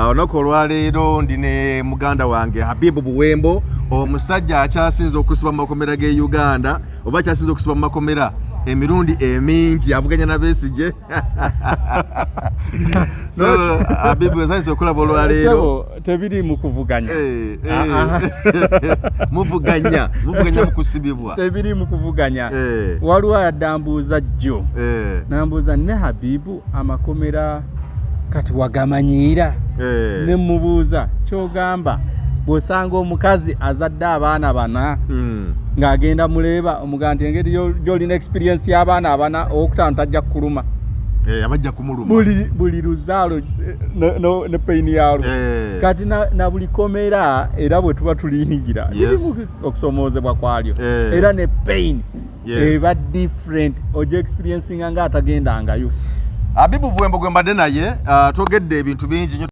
Olunaku olwaleero ndine muganda wange Habibu Buwembo, omusajja akyasinze okusiba mu makomera g'e Uganda oba akyasinze okusiba mu makomera emirundi emingi avuganya na Besigye. So Habibu nsanyuse okulaba olwaleero. Tebiri mu kuvuganya. Muvuganya mu kusibibwa. Tebiri mu kuvuganya. Waliwo yadambuuza jjo. Nambuuza ne Habibu amakomera kati wagamanyiira. Ne mubuuza kyogamba bw'osanga omukazi azadde abaana bana ng'agenda muleeba omuganda engeri gy'olina experience y'abaana abana okutaano tajja kukuluma. Abajja kumuluma. Buli luzaalo ne peyini yaalwo. Kati na buli komera era bwe tuba tuliyingira lirimu okusoomoozebwa kwalyo era ne peyini eba different ojja experiencinga ng'atagendangayo. Habibu Buwembo gwe mbadde naye twogedde ebintu bingi nnyo.